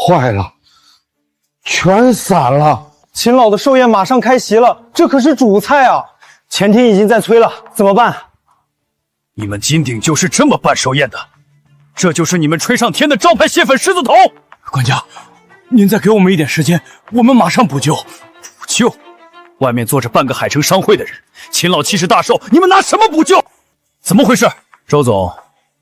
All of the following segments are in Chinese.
坏了，全散了。秦老的寿宴马上开席了，这可是主菜啊！前厅已经在催了，怎么办？你们金鼎就是这么办寿宴的？这就是你们吹上天的招牌蟹粉狮子头？管家，您再给我们一点时间，我们马上补救。补救？外面坐着半个海城商会的人，秦老气势大受，你们拿什么补救？怎么回事？周总，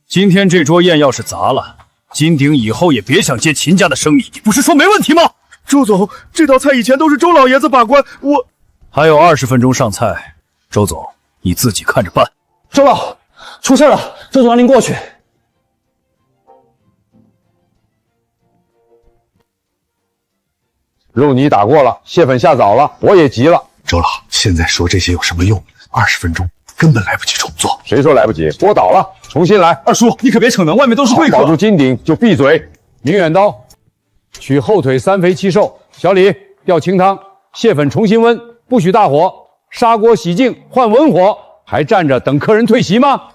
今天这桌宴要是砸了，金鼎以后也别想接秦家的生意。你不是说没问题吗？周总，这道菜以前都是周老爷子把关，我还有20分钟上菜，周总你自己看着办。周老，出事了，周总让您过去。肉泥打过了，蟹粉下早了，我也急了。周老，现在说这些有什么用？20分钟根本来不及重做。谁说来不及？锅倒了，重新来。二叔，你可别逞能，外面都是贵客。保住金鼎就闭嘴。明远刀，取后腿3肥7瘦。小李调清汤，蟹粉重新温，不许大火。砂锅洗净，换文火。还站着等客人退席吗？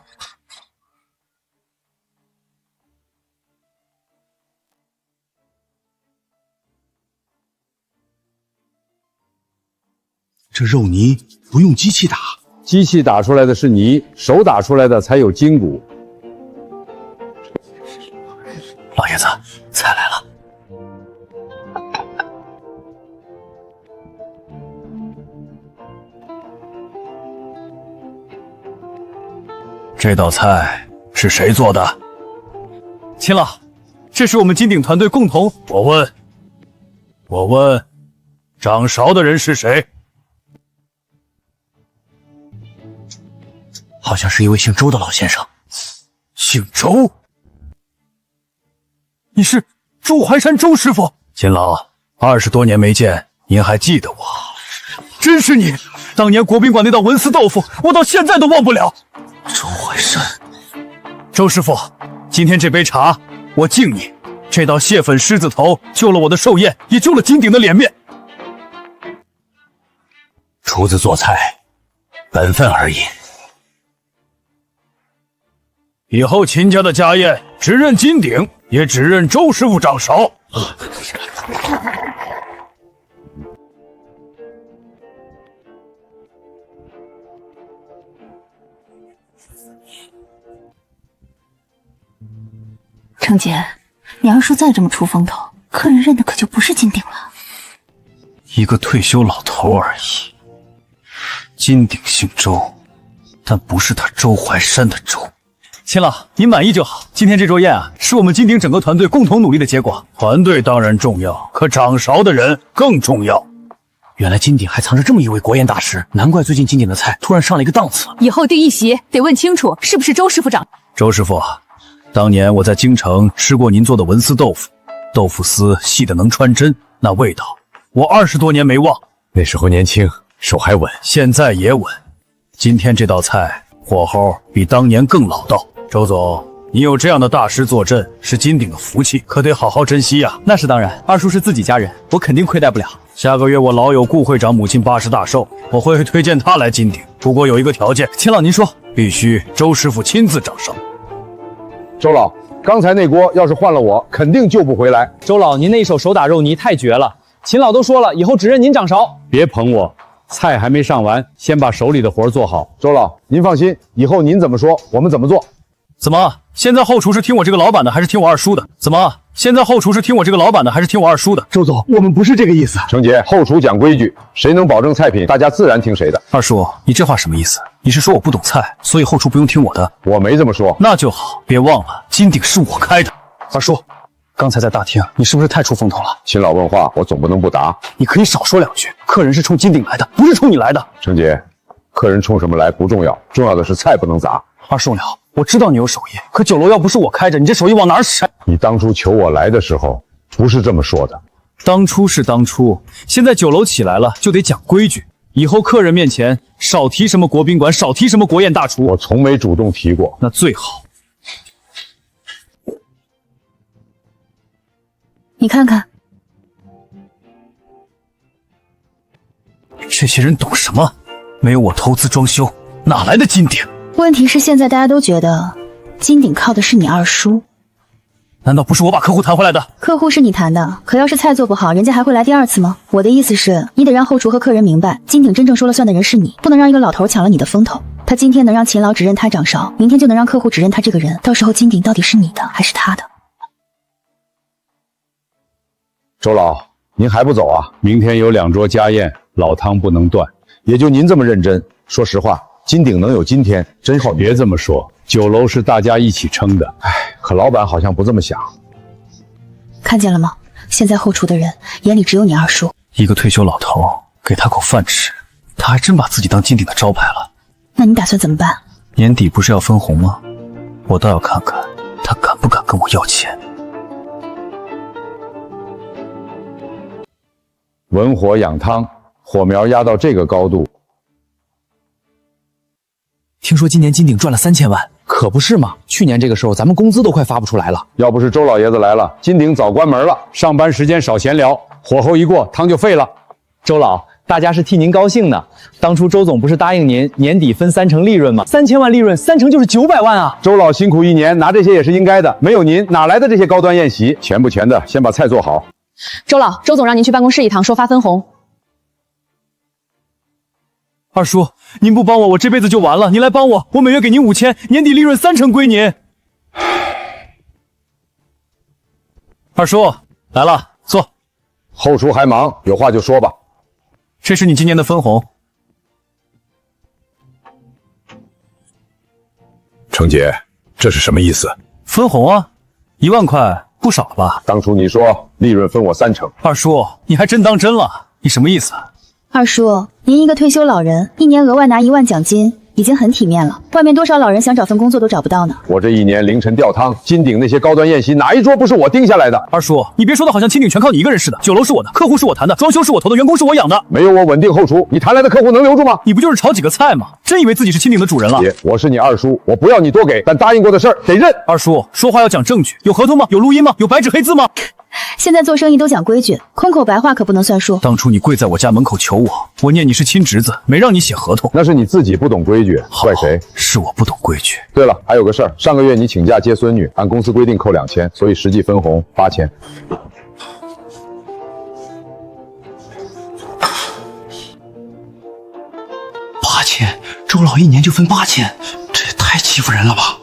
这肉泥不用机器打，机器打出来的是泥，手打出来的才有筋骨。老爷子，菜来了。这道菜是谁做的？秦老，这是我们金鼎团队共同。我问，掌勺的人是谁？好像是一位姓周的老先生。姓周？你是周怀山周师傅？秦老，20多年没见，您还记得我？真是你！当年国宾馆那道文思豆腐，我到现在都忘不了。周怀山，周师傅，今天这杯茶我敬你。这道蟹粉狮子头救了我的寿宴，也救了金鼎的脸面。厨子做菜，本分而已。以后秦家的家宴只认金鼎，也只认周师傅掌勺。程姐，你二叔再这么出风头，客人认的可就不是金鼎了。一个退休老头而已。金鼎姓周，但不是他周怀山的周。秦老，您满意就好。今天这桌宴啊，是我们金鼎整个团队共同努力的结果。团队当然重要，可掌勺的人更重要。原来金鼎还藏着这么一位国宴大师，难怪最近金鼎的菜突然上了一个档次。以后订一席得问清楚是不是周师傅掌。周师傅，当年我在京城吃过您做的文思豆腐，豆腐丝细得能穿针，那味道我20多年没忘。那时候年轻，手还稳，现在也稳。今天这道菜火候比当年更老道。周总，你有这样的大师坐镇，是金鼎的福气，可得好好珍惜呀。那是当然，二叔是自己家人，我肯定亏待不了。下个月我老友顾会长母亲80大寿，我会推荐他来金鼎，不过有一个条件。秦老您说，必须周师傅亲自掌勺。周老，刚才那锅要是换了我，肯定救不回来。周老，您那一手手打肉泥太绝了。秦老都说了，以后只认您掌勺。别捧我，菜还没上完，先把手里的活做好。周老，您放心，以后您怎么说，我们怎么做。怎么？现在后厨是听我这个老板的，还是听我二叔的？怎么？现在后厨是听我这个老板的，还是听我二叔的？周总，我们不是这个意思。程杰，后厨讲规矩，谁能保证菜品，大家自然听谁的。二叔，你这话什么意思？你是说我不懂菜，所以后厨不用听我的？我没这么说。那就好，别忘了，金鼎是我开的。二叔，刚才在大厅，你是不是太出风头了？秦老问话，我总不能不答。你可以少说2句，客人是冲金鼎来的，不是冲你来的。程杰，客人冲什么来不重要，重要的是菜不能砸。二叔了，我知道你有手艺，可酒楼要不是我开着，你这手艺往哪儿使？你当初求我来的时候，不是这么说的。当初是当初，现在酒楼起来了，就得讲规矩。以后客人面前少提什么国宾馆，少提什么国宴大厨。我从没主动提过。那最好。你看看，这些人懂什么？没有我投资装修，哪来的金鼎？问题是现在大家都觉得金鼎靠的是你二叔，难道不是我把客户谈回来的？客户是你谈的，可要是菜做不好，人家还会来第二次吗？我的意思是，你得让后厨和客人明白，金鼎真正说了算的人是你，不能让一个老头抢了你的风头。他今天能让秦老只认他掌勺，明天就能让客户只认他这个人，到时候金鼎到底是你的还是他的？周老，您还不走啊？明天有2桌家宴，老汤不能断。也就您这么认真，说实话，金鼎能有今天，真好。别这么说，酒楼是大家一起撑的。唉，可老板好像不这么想。看见了吗？现在后厨的人眼里只有你二叔。一个退休老头，给他口饭吃，他还真把自己当金鼎的招牌了。那你打算怎么办？年底不是要分红吗？我倒要看看他敢不敢跟我要钱。文火养汤，火苗压到这个高度。听说今年金鼎赚了3000万，可不是嘛？去年这个时候咱们工资都快发不出来了。要不是周老爷子来了，金鼎早关门了。上班时间少闲聊，火候一过，汤就废了。周老，大家是替您高兴呢。当初周总不是答应您年底分30%利润吗？3000万利润，3成就是900万啊！周老辛苦一年，拿这些也是应该的。没有您，哪来的这些高端宴席？钱不钱的，先把菜做好。周老，周总让您去办公室一趟，说发分红。二叔，您不帮我，我这辈子就完了。您来帮我，我每月给您5000，年底利润3成归您。二叔来了，坐。后厨还忙，有话就说吧。这是你今年的分红。程姐，这是什么意思？分红啊，1万块，不少了吧？当初你说利润分我3成。二叔，你还真当真了？你什么意思？二叔，您一个退休老人，一年额外拿1万奖金，已经很体面了。外面多少老人想找份工作都找不到呢。我这一年凌晨吊汤，金鼎那些高端宴席，哪一桌不是我盯下来的？二叔，你别说的好像金鼎全靠你一个人似的。酒楼是我的，客户是我谈的，装修是我投的，员工是我养的。没有我稳定后厨，你谈来的客户能留住吗？你不就是炒几个菜吗？真以为自己是金鼎的主人了？姐，我是你二叔，我不要你多给，但答应过的事儿得认。二叔，说话要讲证据，有合同吗？有录音吗？有白纸黑字吗？现在做生意都讲规矩，空口白话可不能算数。当初你跪在我家门口求我，我念你是亲侄子，没让你写合同。那是你自己不懂规矩，怪谁？是我不懂规矩。对了，还有个事儿，上个月你请假接孙女，按公司规定扣2000，所以实际分红8000。8000，周老一年就分8000，这也太欺负人了吧！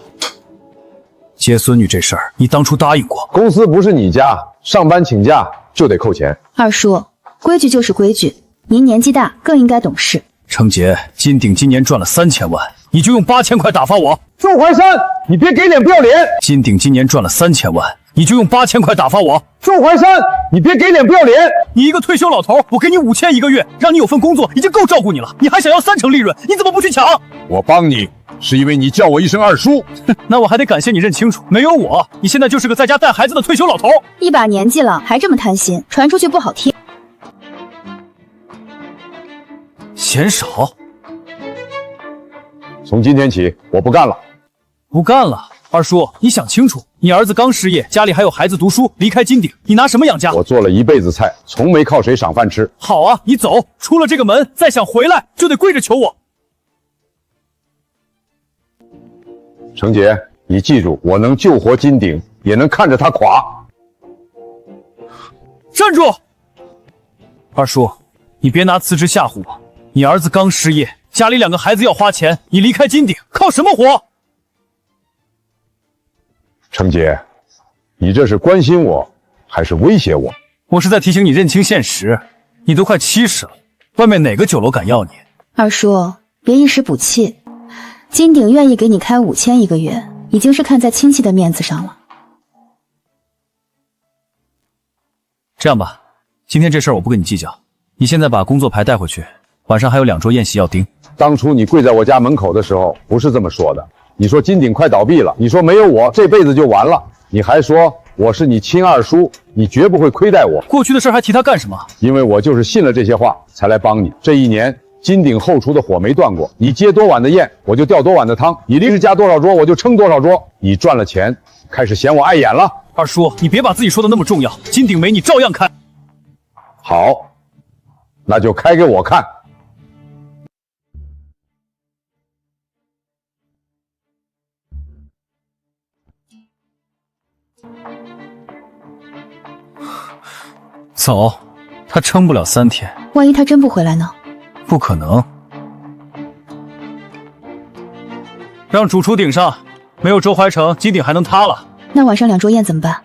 接孙女这事儿，你当初答应过。公司不是你家，上班请假就得扣钱。二叔，规矩就是规矩，您年纪大，更应该懂事。程杰，金鼎今年赚了3000万，你就用8000块打发我。周怀山，你别给脸不要脸！金鼎今年赚了3000万，你就用8000块打发我。周怀山，你别给脸不要脸！你一个退休老头，我给你5000一个月，让你有份工作已经够照顾你了，你还想要3成利润，你怎么不去抢？我帮你是因为你叫我一声二叔。那我还得感谢你认清楚，没有我，你现在就是个在家带孩子的退休老头。一把年纪了还这么贪心，传出去不好听。嫌少？从今天起，我不干了。不干了。二叔，你想清楚，你儿子刚失业，家里还有孩子读书，离开金鼎，你拿什么养家？我做了一辈子菜，从没靠谁赏饭吃。好啊，你走，出了这个门，再想回来就得跪着求我。程杰，你记住，我能救活金鼎，也能看着他垮。站住！二叔，你别拿辞职吓唬我。你儿子刚失业，家里2个孩子要花钱，你离开金鼎，靠什么活？程杰，你这是关心我，还是威胁我？我是在提醒你认清现实。你都快70了，外面哪个酒楼敢要你？二叔，别一时补气。金鼎愿意给你开5000一个月，已经是看在亲戚的面子上了。这样吧，今天这事儿我不跟你计较，你现在把工作牌带回去，晚上还有2桌宴席要盯。当初你跪在我家门口的时候，不是这么说的。你说金鼎快倒闭了，你说没有我这辈子就完了，你还说我是你亲二叔，你绝不会亏待我。过去的事还提他干什么？因为我就是信了这些话才来帮你。这一年金鼎后厨的火没断过，你接多碗的宴，我就吊多碗的汤；你临时加多少桌，我就撑多少桌。你赚了钱，开始嫌我碍眼了。二叔，你别把自己说的那么重要，金鼎没你照样开。好，那就开给我看。走，他撑不了3天。万一他真不回来呢？不可能。让主厨顶上，没有周怀成，金鼎还能塌了。那晚上2桌宴怎么办？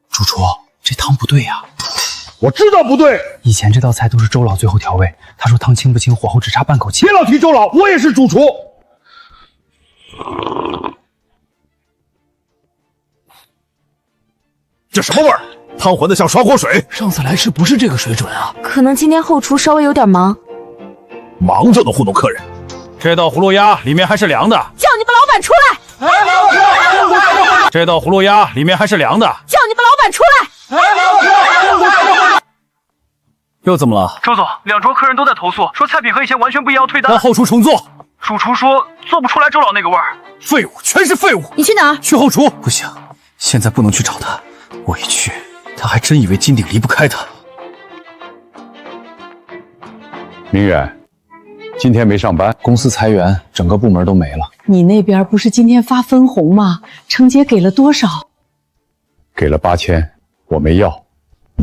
主厨，这汤不对呀。我知道不对，以前这道菜都是周老最后调味，他说汤清不清，火候只差半口气。别老提周老，我也是主厨。这什么味儿？汤浑的像刷锅水。上次来吃不是这个水准啊。可能今天后厨稍微有点忙。忙就能糊弄客人。这道葫芦鸭里面还是凉的，叫你们老板出来！这道葫芦鸭里面还是凉的，叫你们老板出来！又怎么了？周总，2桌客人都在投诉，说菜品和以前完全不一样，要退单。让后厨重做。主厨说做不出来周老那个味儿。废物，全是废物！你去哪儿？去后厨。不行，现在不能去找他。我一去，他还真以为金鼎离不开他。明远，今天没上班，公司裁员，整个部门都没了。你那边不是今天发分红吗？程姐给了多少？给了8000，我没要。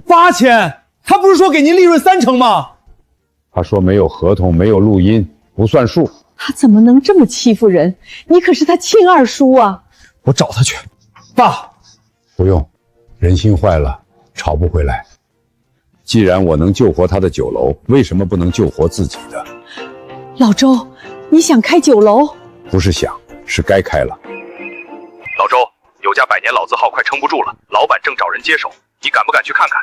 8000？他不是说给您利润30%吗？他说没有合同，没有录音，不算数。他怎么能这么欺负人？你可是他亲二叔啊！我找他去。爸，不用，人心坏了，吵不回来。既然我能救活他的酒楼，为什么不能救活自己的？老周，你想开酒楼？不是想，是该开了。老周，有家100年老字号快撑不住了，老板正找人接手，你敢不敢去看看？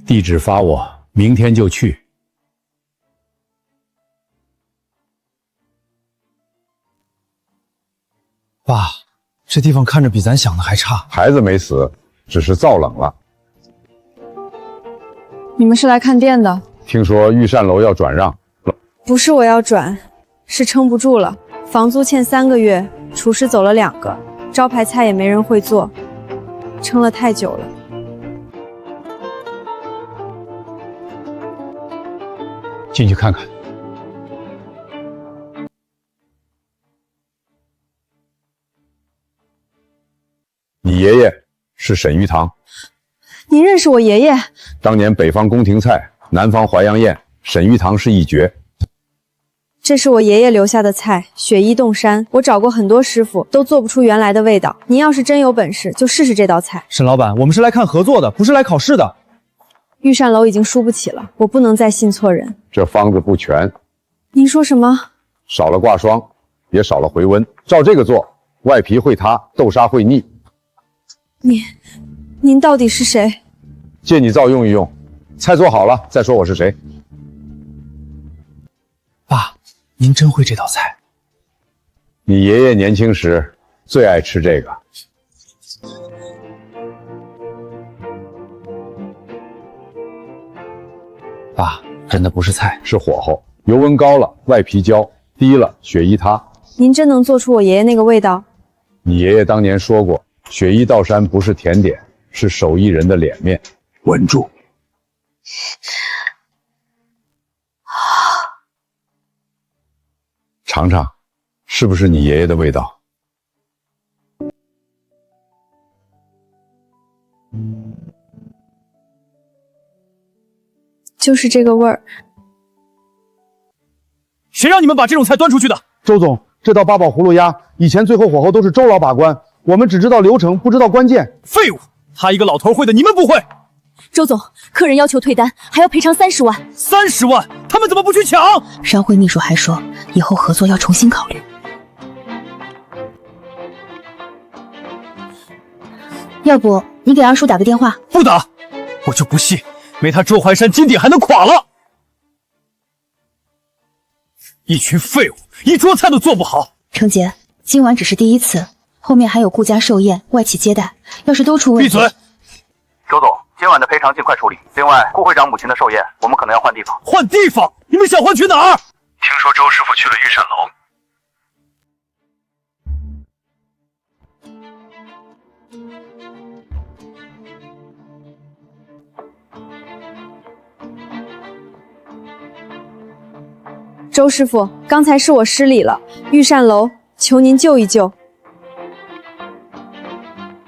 地址发我，明天就去。爸，这地方看着比咱想的还差。孩子没死，只是燥冷了。你们是来看店的？听说御膳楼要转让，不是我要转，是撑不住了。房租欠3个月，厨师走了2个，招牌菜也没人会做，撑了太久了。进去看看。你爷爷是沈玉堂，您认识我爷爷？当年北方宫廷菜，南方淮扬宴，沈玉堂是一绝。这是我爷爷留下的菜，雪衣冻山。我找过很多师傅，都做不出原来的味道。您要是真有本事，就试试这道菜。沈老板，我们是来看合作的，不是来考试的。御膳楼已经输不起了，我不能再信错人。这方子不全，您说什么？少了挂霜，也少了回温。照这个做，外皮会塌，豆沙会腻。您到底是谁？借你灶用一用，菜做好了再说我是谁。爸，您真会这道菜。你爷爷年轻时最爱吃这个。爸，真的不是菜，是火候，油温高了，外皮焦；低了，血衣塌。您真能做出我爷爷那个味道？你爷爷当年说过，雪衣道山不是甜点，是手艺人的脸面。稳住。尝尝，是不是你爷爷的味道？就是这个味儿。谁让你们把这种菜端出去的？周总，这道八宝葫芦鸭以前最后火候都是周老把关，我们只知道流程，不知道关键。废物！他一个老头会的，你们不会？周总，客人要求退单，还要赔偿30万。30万？他们怎么不去抢？商会秘书还说，以后合作要重新考虑。要不你给二叔打个电话？不打，我就不信没他周淮山金鼎还能垮了。一群废物，一桌菜都做不好。程杰，今晚只是第一次，后面还有顾家寿宴、外企接待，要是都出问题……闭嘴！周总，今晚的赔偿尽快处理。另外，顾会长母亲的寿宴，我们可能要换地方。换地方？你们想换去哪儿？听说周师傅去了御膳楼。周师傅，刚才是我失礼了，御膳楼，求您救一救。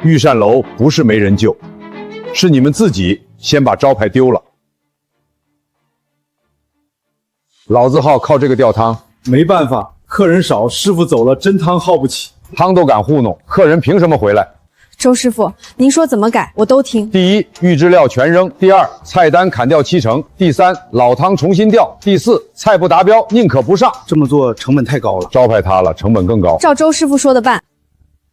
御膳楼不是没人救，是你们自己先把招牌丢了。老字号靠这个吊汤，没办法，客人少，师傅走了，真汤耗不起。汤都敢糊弄，客人凭什么回来？周师傅，您说怎么改，我都听。第一，预制料全扔；第二，菜单砍掉70%；第三，老汤重新调；第四，菜不达标宁可不上。这么做成本太高了，招牌塌了，成本更高。照周师傅说的办。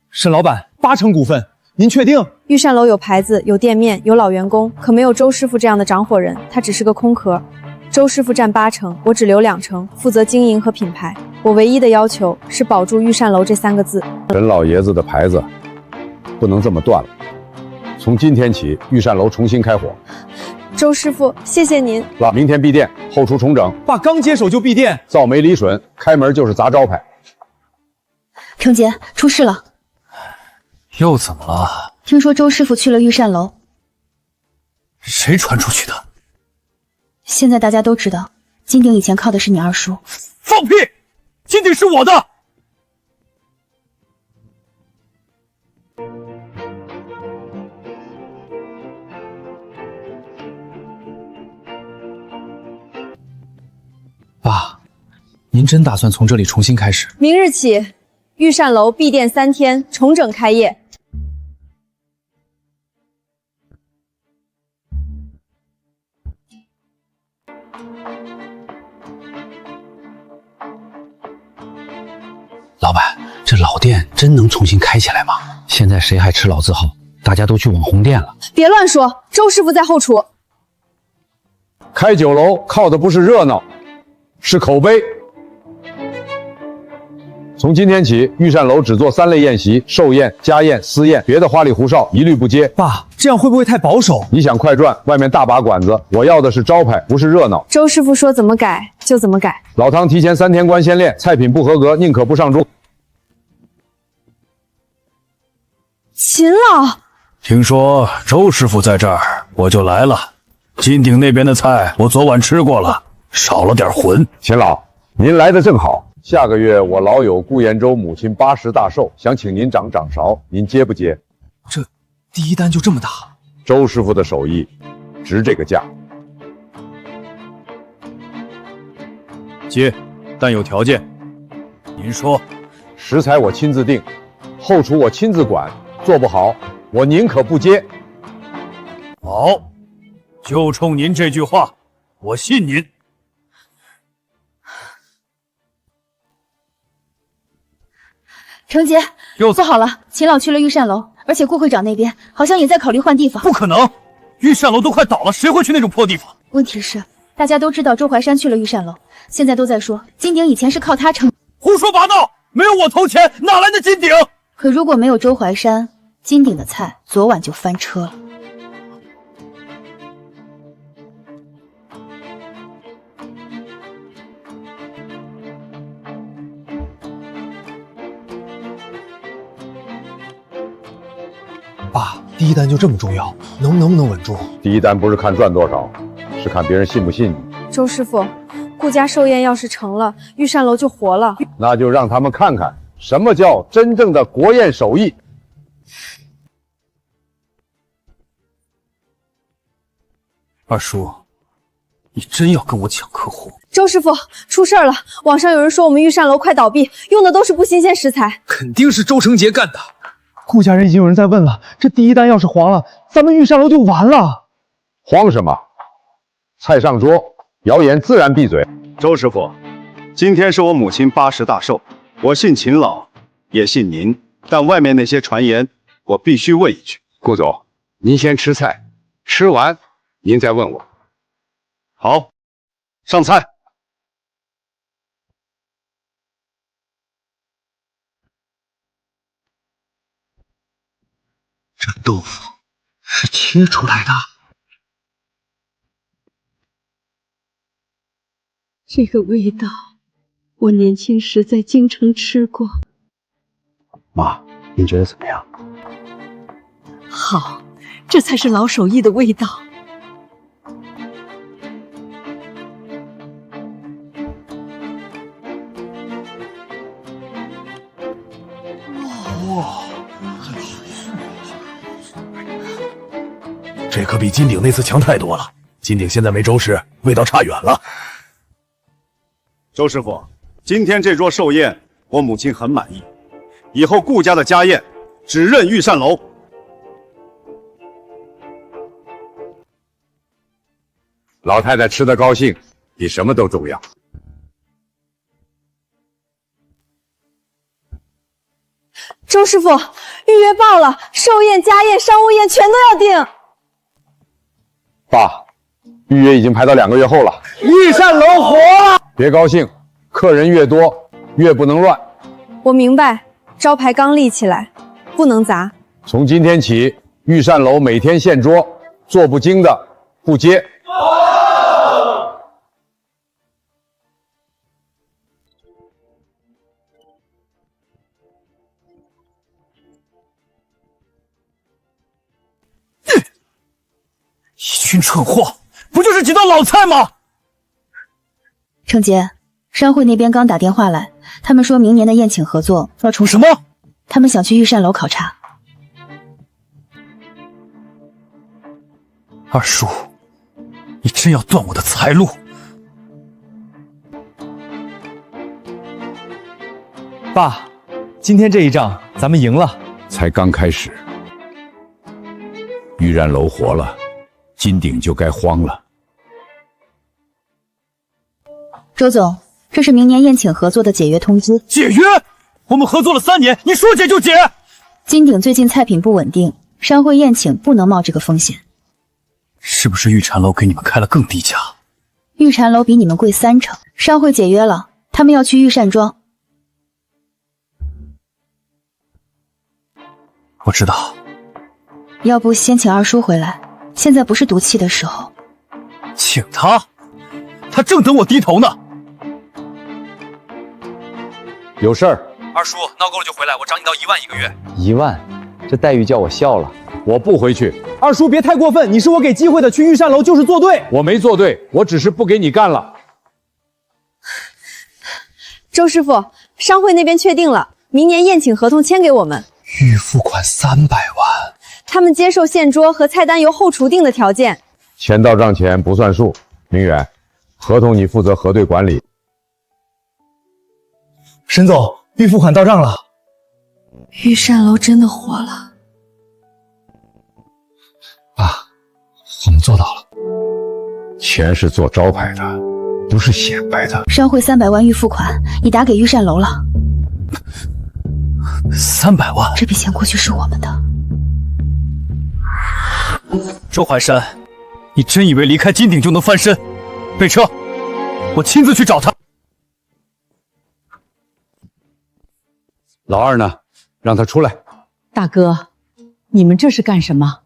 沈老板，80%股份，您确定？御膳楼有牌子，有店面，有老员工，可没有周师傅这样的长伙人，他只是个空壳。周师傅占80%，我只留20%，负责经营和品牌。我唯一的要求是保住御膳楼这3个字。沈老爷子的牌子不能这么断了。从今天起，御膳楼重新开火。周师傅，谢谢您。明天闭店，后厨重整。爸刚接手就闭店，造没理损，开门就是砸招牌。程杰，出事了。又怎么了？听说周师傅去了御膳楼。谁传出去的？现在大家都知道，金鼎以前靠的是你二叔。放屁！金鼎是我的。爸，您真打算从这里重新开始？明日起，御膳楼闭店3天，重整开业。老板，这老店真能重新开起来吗？现在谁还吃老字号？大家都去网红店了。别乱说，周师傅在后厨。开酒楼靠的不是热闹，是口碑。从今天起，御膳楼只做3类宴席：寿宴、家宴、私宴，别的花里胡哨一律不接。爸，这样会不会太保守？你想快赚，外面大把馆子，我要的是招牌，不是热闹。周师傅说怎么改就怎么改。老汤提前3天关先练，菜品不合格宁可不上桌。秦老，听说周师傅在这儿，我就来了。金鼎那边的菜我昨晚吃过了，少了点魂。秦老，您来的正好。下个月我老友顾延洲母亲80大寿，想请您掌勺，您接不接？这第一单就这么大？周师傅的手艺值这个价。接，但有条件。您说。食材我亲自定，后厨我亲自管，做不好我宁可不接。好，就冲您这句话，我信您。程杰，做好了。秦老去了御膳楼，而且顾会长那边好像也在考虑换地方。不可能，御膳楼都快倒了，谁会去那种破地方？问题是，大家都知道周怀山去了御膳楼，现在都在说金鼎以前是靠他撑。胡说八道！没有我投钱，哪来的金鼎？可如果没有周怀山，金鼎的菜昨晚就翻车了。爸，第一单就这么重要，能不能稳住？第一单不是看赚多少，是看别人信不信你。周师傅，顾家寿宴要是成了，御膳楼就活了。那就让他们看看什么叫真正的国宴手艺。二叔，你真要跟我抢客户？周师傅，出事了！网上有人说我们御膳楼快倒闭，用的都是不新鲜食材。肯定是周成杰干的。顾家人已经有人在问了，这第一单要是黄了，咱们御膳楼就完了。慌什么？菜上桌，谣言自然闭嘴。周师傅，今天是我母亲80大寿，我信秦老，也信您，但外面那些传言，我必须问一句。顾总，您先吃菜，吃完您再问我。好，上菜。这豆腐是切出来的。这个味道，我年轻时在京城吃过。妈，您觉得怎么样？好，这才是老手艺的味道。这可比金鼎那次强太多了。金鼎现在没周氏，味道差远了。周师傅，今天这桌寿宴，我母亲很满意。以后顾家的家宴，只认御膳楼。老太太吃得高兴，比什么都重要。周师傅，预约报了，寿宴、家宴、商务宴全都要订。爸，预约已经排到2个月后了。御膳楼活了！别高兴，客人越多越不能乱。我明白，招牌刚立起来，不能砸。从今天起，御膳楼每天限桌，做不精的不接。一群蠢货，不就是几道老菜吗？程杰，商会那边刚打电话来，他们说明年的宴请合作要重什么？他们想去御膳楼考察。二叔，你真要断我的财路？爸，今天这一仗咱们赢了。才刚开始，御膳楼活了，金鼎就该荒了。周总，这是明年宴请合作的解约通知。解约？我们合作了3年，你说解就解？金鼎最近菜品不稳定，商会宴请不能冒这个风险。是不是御膳楼给你们开了更低价？御膳楼比你们贵30%，商会解约了，他们要去御膳庄。我知道。要不先请二叔回来，现在不是赌气的时候。请他？他正等我低头呢。有事儿。二叔，闹够了就回来，我涨你到1万1个月。1万，这待遇叫我笑了。我不回去。二叔别太过分，你是我给机会的，去御膳楼就是作对。我没作对，我只是不给你干了。周师傅，商会那边确定了，明年宴请合同签给我们，预付款300万，他们接受现桌和菜单由后厨定的条件。钱到账前不算数。明远，合同你负责核对管理。沈总，预付款到账了。御膳楼真的活了。爸，我们做到了。钱是做招牌的，不是显摆的。商会300万预付款已打给御膳楼了。300万？这笔钱过去是我们的。周怀山，你真以为离开金鼎就能翻身？备车，我亲自去找他。老二呢？让他出来。大哥，你们这是干什么？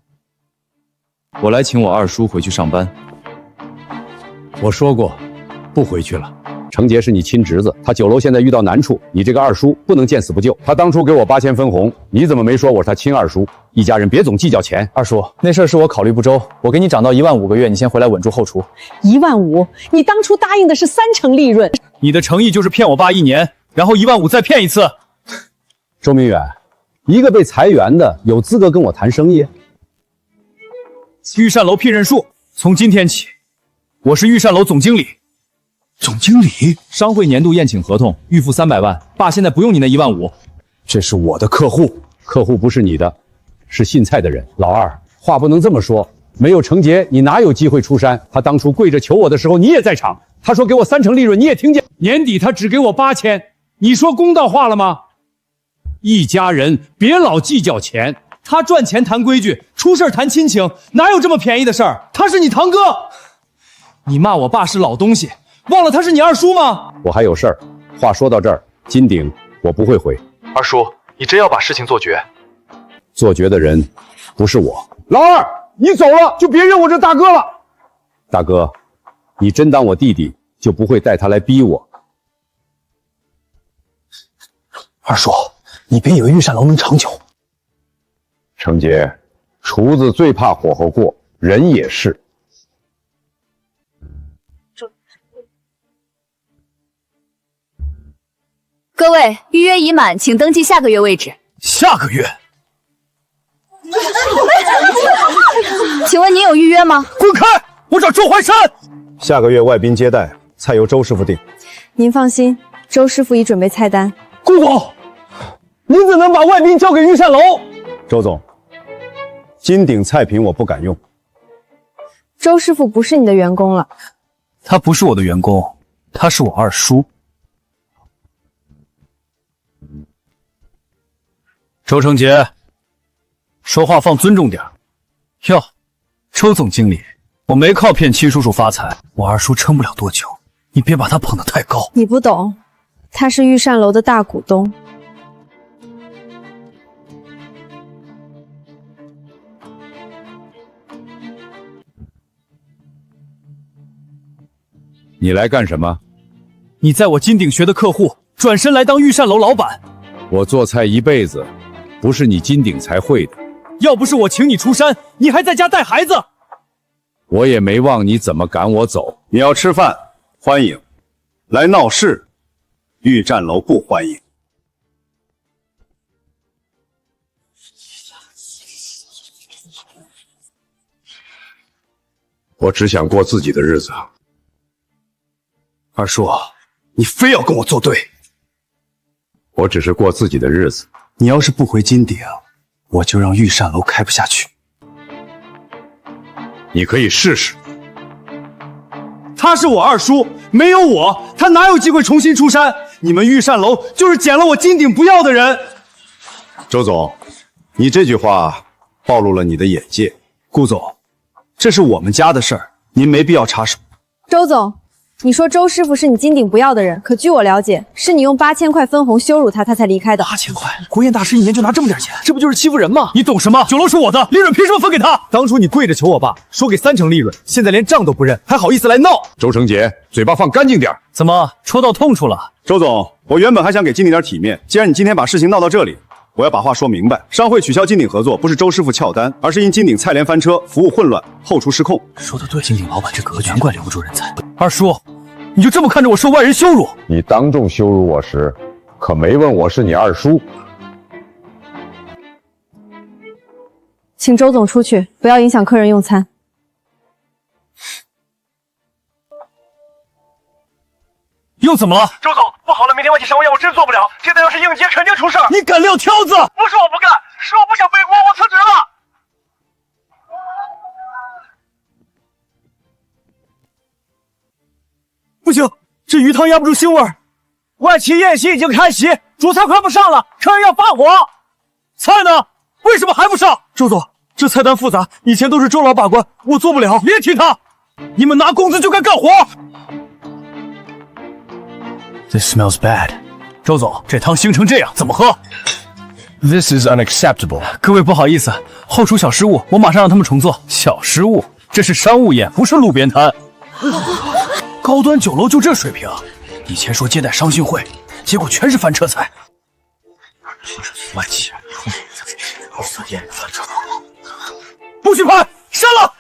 我来请我二叔回去上班。我说过，不回去了。程杰是你亲侄子，他酒楼现在遇到难处，你这个二叔不能见死不救。他当初给我8000分红，你怎么没说我是他亲二叔？一家人别总计较钱。二叔，那事儿是我考虑不周，我给你涨到1万5个月，你先回来稳住后厨。1万5，你当初答应的是30%利润。你的诚意就是骗我爸1年，然后1万5再骗一次。周明远，一个被裁员的有资格跟我谈生意？御膳楼聘任数，从今天起，我是御膳楼总经理。总经理，商会年度宴请合同预付300万，爸现在不用你那1万5。这是我的客户，客户不是你的，是姓蔡的人。老二，话不能这么说，没有程杰，你哪有机会出山？他当初跪着求我的时候，你也在场。他说给我30%利润，你也听见。年底他只给我8000，你说公道话了吗？一家人别老计较钱，他赚钱谈规矩，出事谈亲情，哪有这么便宜的事儿？他是你堂哥，你骂我爸是老东西，忘了他是你二叔吗？我还有事儿。话说到这儿，金鼎我不会回。二叔，你真要把事情做绝？做绝的人不是我。老二，你走了就别认我这大哥了。大哥，你真当我弟弟就不会带他来逼我？二叔，你别以为御膳楼能长久。程杰，厨子最怕火候过，人也是。各位，预约已满，请登记下个月位置。下个月？请问您有预约吗？滚开！我找周怀山。下个月外宾接待，菜由周师傅定。您放心，周师傅已准备菜单。顾总，您怎能把外宾交给御膳楼？周总，金鼎菜品我不敢用。周师傅不是你的员工了。他不是我的员工，他是我二叔。周成杰，说话放尊重点。哟，周总经理，我没靠骗亲叔叔发财，我二叔撑不了多久，你别把他捧得太高。你不懂，他是御膳楼的大股东。你来干什么？你在我金鼎学的客户，转身来当御膳楼老板。我做菜一辈子，不是你金鼎才会的。要不是我请你出山，你还在家带孩子。我也没忘你怎么赶我走。你要吃饭，欢迎；来闹事，御膳楼不欢迎。我只想过自己的日子。二叔，你非要跟我作对。我只是过自己的日子。你要是不回金鼎，我就让御膳楼开不下去。你可以试试。他是我二叔，没有我，他哪有机会重新出山？你们御膳楼就是捡了我金鼎不要的人。周总，你这句话暴露了你的眼界。顾总，这是我们家的事儿，您没必要插手。周总，你说周师傅是你金鼎不要的人，可据我了解，是你用8000块分红羞辱他，他才离开的。8000块，国宴大师一年就拿这么点钱，这不就是欺负人吗？你懂什么？酒楼是我的，利润凭什么分给他？当初你跪着求我爸，说给30%利润，现在连账都不认，还好意思来闹？周成杰，嘴巴放干净点。怎么戳到痛处了？周总，我原本还想给金鼎点体面，既然你今天把事情闹到这里，我要把话说明白。商会取消金鼎合作，不是周师傅翘单，而是因金鼎菜联翻车，服务混乱，后厨失控。说得对，金鼎老板这格局，难怪留不住人才。二叔，你就这么看着我受外人羞辱？你当众羞辱我时，可没问我是你二叔。请周总出去，不要影响客人用餐。又怎么了？周总，不好了，明天外企商务宴我真做不了，现在要是应接，肯定出事儿。你敢撂挑子？不是我不干，是我不想背锅，我辞职了。不行，这鱼汤压不住腥味儿。外企宴席已经开席，主菜快不上了，客人要发火。菜呢？为什么还不上？周总，这菜单复杂，以前都是周老把关，我做不了。别提他，你们拿工资就该干活。This smells bad。周总，这汤腥成这样，怎么喝 This is unacceptable。各位不好意思，后厨小失误，我马上让他们重做。小失误？这是商务宴，不是路边摊。高端酒楼就这水平，以前说接待商讯会，结果全是翻车菜。外企不许拍，删了！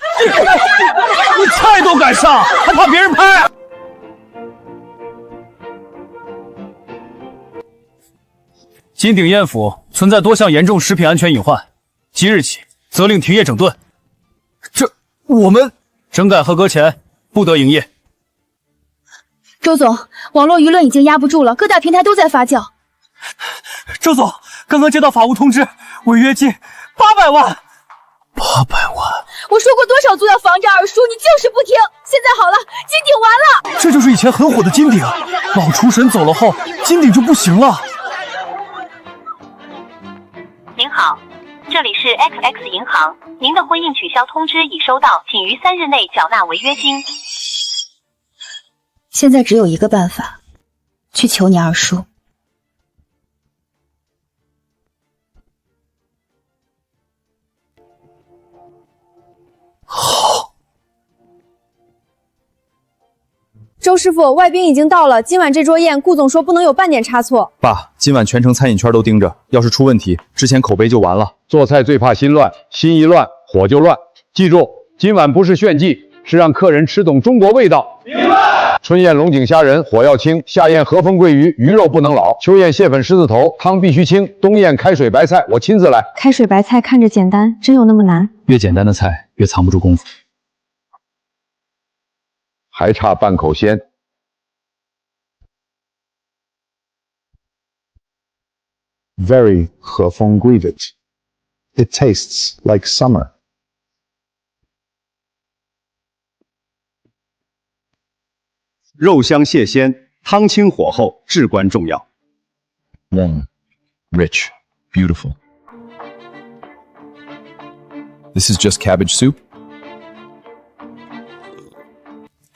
你菜都敢上，还怕别人拍？金鼎宴府存在多项严重食品安全隐患，即日起责令停业整顿。这我们整改合格前不得营业。周总，网络舆论已经压不住了，各大平台都在发酵。周总，刚刚接到法务通知，违约金800万。800万！我说过多少次要防着二叔，你就是不听。现在好了，金鼎完了。这就是以前很火的金鼎，老厨神走了后，金鼎就不行了。您好，这里是 XX 银行，您的婚姻取消通知已收到，请于3日内缴纳违约金。现在只有一个办法，去求你二叔。好。周师傅，外宾已经到了，今晚这桌宴，顾总说不能有半点差错。爸，今晚全程餐饮圈都盯着，要是出问题，之前口碑就完了。做菜最怕心乱，心一乱火就乱。记住，今晚不是炫技，是让客人吃懂中国味道。明白。春宴龙井虾仁，火要轻；夏宴和风桂鱼，鱼肉不能老；秋宴蟹粉狮子头，汤必须清；冬宴开水白菜，我亲自来。开水白菜看着简单，真有那么难？越简单的菜越藏不住功夫。还差半口鲜。Very 和风桂鱼。It tastes like summer. 肉香蟹鲜，汤清火候至关重要。Warm, rich, beautiful. This is just cabbage soup.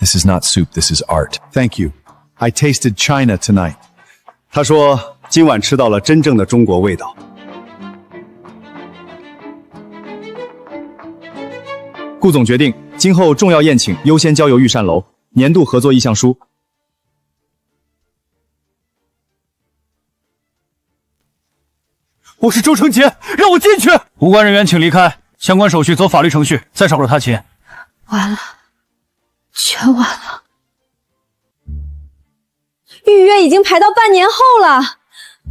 This is not soup, this is art. Thank you. I tasted China tonight. 他说今晚吃到了真正的中国味道。顾总决定，今后重要宴请优先交由御膳楼。年度合作意向书。我是周成杰，让我进去。无关人员请离开，相关手续走法律程序。再少会儿他请。完了，全完了。预约已经排到半年后了。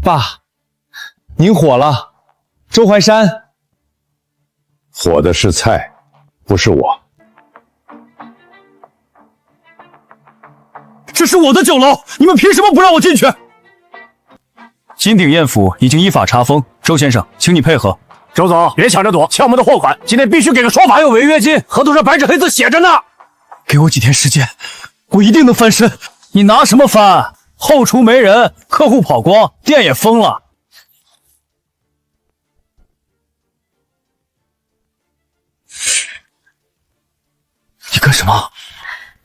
爸，您火了。周怀山，火的是菜，不是我。这是我的酒楼，你们凭什么不让我进去？金鼎宴府已经依法查封，周先生，请你配合。周总，别抢着躲，欠我们的货款，今天必须给个说法。还有违约金，合同上白纸黑字写着呢。给我几天时间，我一定能翻身。你拿什么翻？后厨没人，客户跑光，店也封了。你干什么？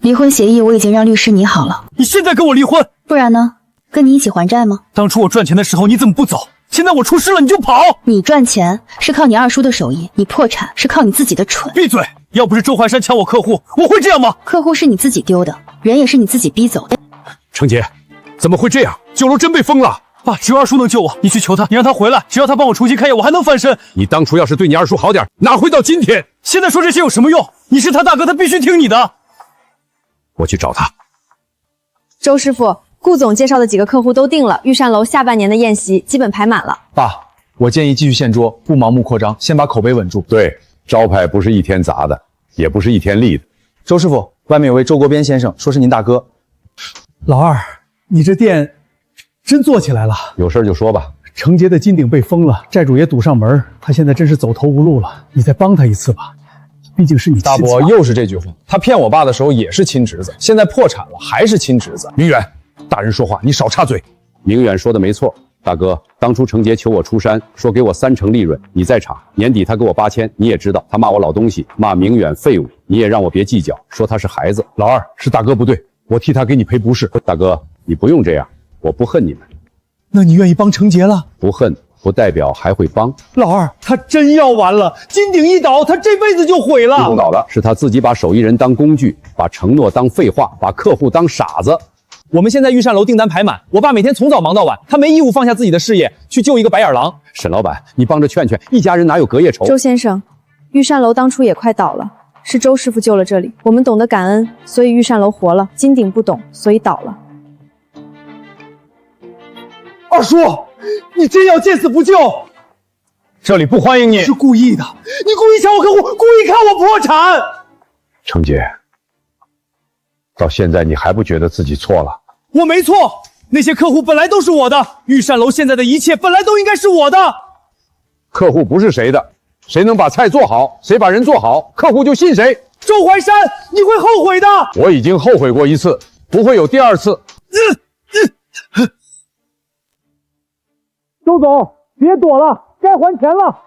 离婚协议我已经让律师拟好了。你现在跟我离婚？不然呢？跟你一起还债吗？当初我赚钱的时候你怎么不走？现在我出事了你就跑？你赚钱是靠你二叔的手艺，你破产是靠你自己的蠢。闭嘴！要不是周怀山抢我客户，我会这样吗？客户是你自己丢的，人也是你自己逼走的。程杰，怎么会这样？酒楼真被封了！爸，只有二叔能救我，你去求他，你让他回来，只要他帮我重新开业，我还能翻身。你当初要是对你二叔好点，哪会到今天？现在说这些有什么用？你是他大哥，他必须听你的。我去找他。周师傅，顾总介绍的几个客户都定了，御膳楼下半年的宴席基本排满了。爸，我建议继续限桌，不盲目扩张，先把口碑稳住。对，招牌不是一天砸的，也不是一天立的。周师傅，外面有位周国边先生，说是您大哥。老二，你这店真做起来了。有事就说吧。程杰的金鼎被封了，债主也堵上门，他现在真是走投无路了。你再帮他一次吧，毕竟是你大伯又是这句话。他骗我爸的时候也是亲侄子，现在破产了还是亲侄子。明远，大人说话你少插嘴。明远说的没错，大哥，当初程杰求我出山，说给我30%利润，你在场。年底他给我8000，你也知道，他骂我老东西，骂明远废物，你也让我别计较，说他是孩子。老二，是大哥不对，我替他给你赔不是。大哥，你不用这样，我不恨你们。那你愿意帮程杰了？不恨不代表还会帮。老二，他真要完了，金鼎一倒，他这辈子就毁了。一通倒的是他自己把手艺人当工具，把承诺当废话，把客户当傻子。我们现在御膳楼订单排满，我爸每天从早忙到晚，他没义务放下自己的事业去救一个白眼狼。沈老板，你帮着劝劝，一家人哪有隔夜仇？周先生，御膳楼当初也快倒了，是周师傅救了这里，我们懂得感恩，所以御膳楼活了。金鼎不懂，所以倒了。二叔，你真要见死不救？这里不欢迎你。是故意的，你故意抢我客户，故意看我破产。程杰，到现在你还不觉得自己错了？我没错，那些客户本来都是我的，御膳楼现在的一切本来都应该是我的。客户不是谁的，谁能把菜做好，谁把人做好，客户就信谁。周怀山，你会后悔的。我已经后悔过一次，不会有第二次。周总，别躲了，该还钱了。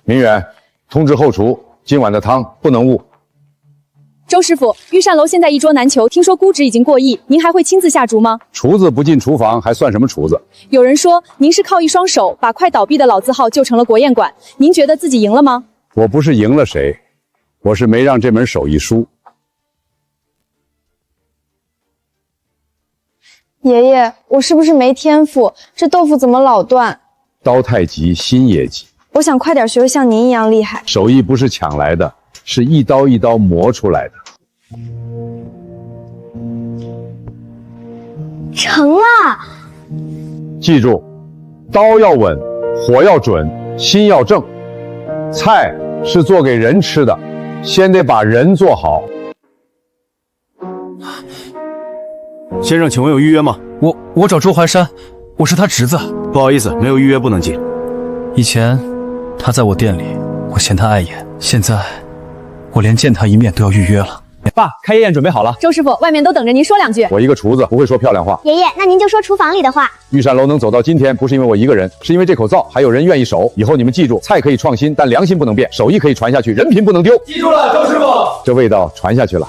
明远，通知后厨，今晚的汤不能误。周师傅，御膳楼现在一桌难求，听说估值已经过亿，您还会亲自下厨吗？厨子不进厨房还算什么厨子？有人说您是靠一双手把快倒闭的老字号救成了国宴馆，您觉得自己赢了吗？我不是赢了谁，我是没让这门手艺输。爷爷，我是不是没天赋？这豆腐怎么老断？刀太急，心也急。我想快点学像您一样厉害。手艺不是抢来的，是一刀一刀磨出来的。成了。记住，刀要稳，火要准，心要正。菜是做给人吃的，先得把人做好。先生，请问有预约吗？我找周怀山，我是他侄子。不好意思，没有预约不能进。以前他在我店里，我嫌他碍眼，现在我连见他一面都要预约了。爸，开业宴准备好了。周师傅，外面都等着您说两句。我一个厨子不会说漂亮话。爷爷，那您就说厨房里的话。玉山楼能走到今天，不是因为我一个人，是因为这口灶还有人愿意守。以后你们记住，菜可以创新，但良心不能变；手艺可以传下去，人品不能丢。记住了，周师傅。这味道传下去了。